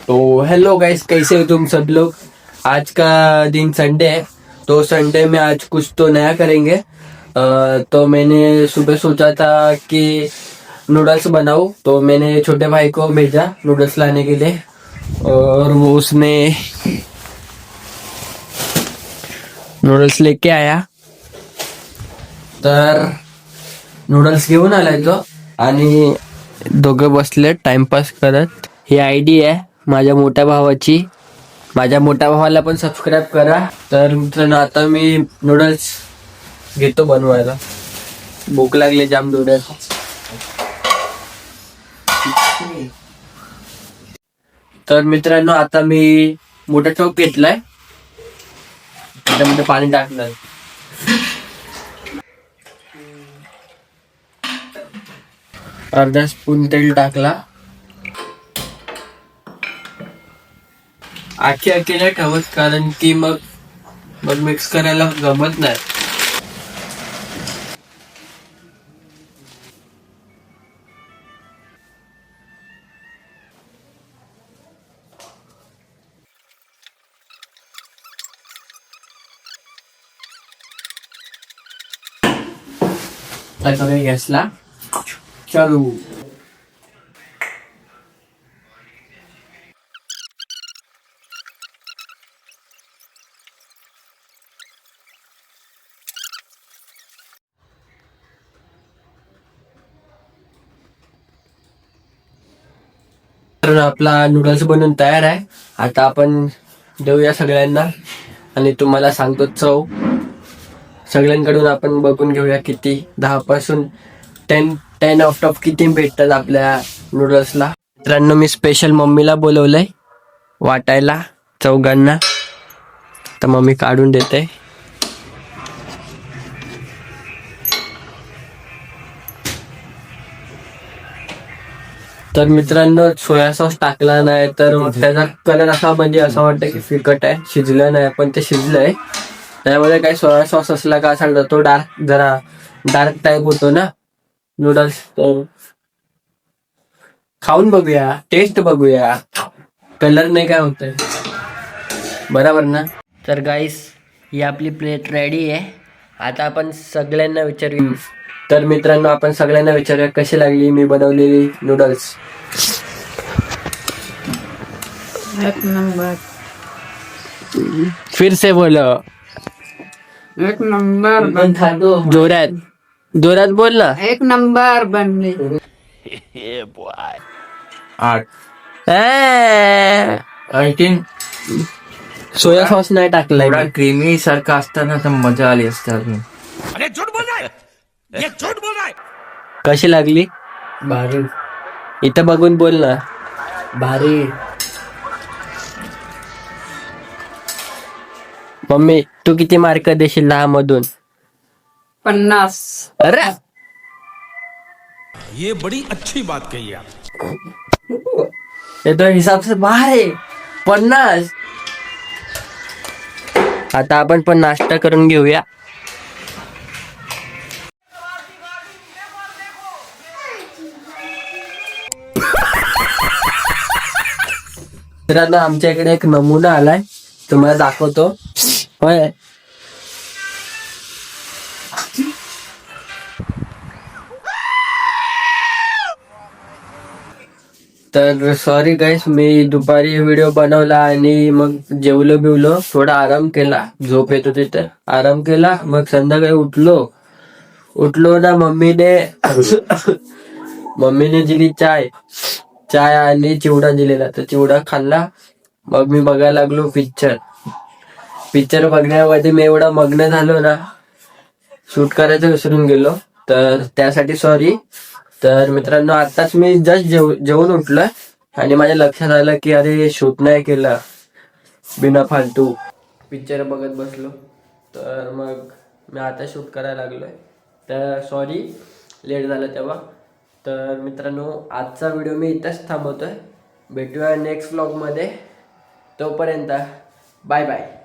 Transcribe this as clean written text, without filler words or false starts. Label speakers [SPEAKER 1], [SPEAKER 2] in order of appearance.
[SPEAKER 1] तो hello guys, कैसे हो तुम सब लोग। आज का दिन संडे है, तो संडे में आज कुछ तो नया करेंगे। तो मैंने सुबह सोचा था कि नूडल्स बनाऊं, तो मैंने छोटे भाई को भेजा नूडल्स लाने के लिए और वो उसने नूडल्स लेके आया। तर नूडल्स घेऊन आलाय तो आणि दोघं बसले टाइमपास करत। ही आयडी आहे माझ्या मोठ्या भावाची, माझ्या मोठ्या भावाला पण सबस्क्राईब करा। तर मित्रांनो, आता मी नूडल्स घेतो बनवायला, भूक लागली जाम नूडल्स। तर मित्रांनो, आता मी मोठा टोप घेतलाय, त्याच्यामध्ये पाणी टाकणार, अर्धा स्पून तेल टाकला। आखी नाही ठेवत, कारण की मग मिक्स करायला जमत नाही। तर गॅसला चालू। तर आपला नूडल्स बनवून तयार आहे। आता आपण देऊया सगळ्यांना आणि तुम्हाला सांगतो चव। सगळ्यांकडून आपण बघून घेऊया किती 10 पासून 10 आउट ऑफ किती भेटतात आपल्या नूडल्सला। मित्रांनो, मी स्पेशल मम्मीला बोलवलंय वाटायला चौघांना, तर मम्मी काढून देते। तर मित्रांनो, सोया सॉस टाकला नाही तर त्याचा कलर असा म्हणजे असं वाटतं की फिकट आहे, शिजलं नाही, पण ते शिजलंय। त्यामध्ये काही सोया सॉस असला का असा तो जरा डार्क टाईप होतो ना नूडल्स। तर खाऊन बघूया, टेस्ट बघूया, कलर नाही काय होतंय, बरोबर ना। तर गाईस, ही आपली प्लेट रेडी आहे। आता आपण सगळ्यांना विचारू। तर मित्रांनो, आपण सगळ्यांना विचारूया कशी लागली मी बनवलेली नूडल्स।
[SPEAKER 2] एक नंबर।
[SPEAKER 1] फिर से बोलो,
[SPEAKER 2] एक नंबर
[SPEAKER 1] जोरात जोरात बोल ना।
[SPEAKER 2] एक नंबर बनली।
[SPEAKER 3] 8 18
[SPEAKER 1] सोया सॉस नाही टाकलाय
[SPEAKER 3] थोडा
[SPEAKER 1] मी।
[SPEAKER 3] क्रीमी सारखा असताना तर मजा आली असते अजून।
[SPEAKER 1] कशी लागली?
[SPEAKER 2] भारी
[SPEAKER 1] इथं बघून बोल ना।
[SPEAKER 2] भारी।
[SPEAKER 1] मम्मी, तू किती मार्क देशील 10 मधून?
[SPEAKER 2] 50।
[SPEAKER 1] अरे
[SPEAKER 4] ये बड़ी अच्छी बात कही आप।
[SPEAKER 1] ये तो हिसाब से बाहर आहे, 50। आता आपण पण नाश्ता करून घेऊया। मित्रांनो, आमच्या इकडे एक नमुना आलाय, तुम्हाला दाखवतो। होय, तर सॉरी गाईस, मी दुपारी व्हिडिओ बनवला आणि मग जेवलो बिवलो, थोडा आराम केला, झोप येत होती तर आराम केला। मग संध्याकाळी उठलो ना, मम्मीने दिली चाय आणि चिवडा दिलेला, तर चिवडा खाल्ला। मग मी बघायला लागलो पिक्चर बघण्यामध्ये मी एवढा मग्न झालो ना, शूट करायचं विसरून गेलो, तर त्यासाठी सॉरी। तर मित्रांनो, आताच मी जस्ट जेवून उठलोय आणि माझ्या लक्षात आलं की अरे शूट नाही केलं, बिना फालतू पिक्चर बघत बसलो। तर मग मी आता शूट करायला लागलोय, तर सॉरी लेट झालं तेव्हा। तर मित्रांनो, आजचा व्हिडिओ मी इथंच थांबवतोय, भेटूया नेक्स्ट व्लॉगमध्ये। तोपर्यंत बाय बाय।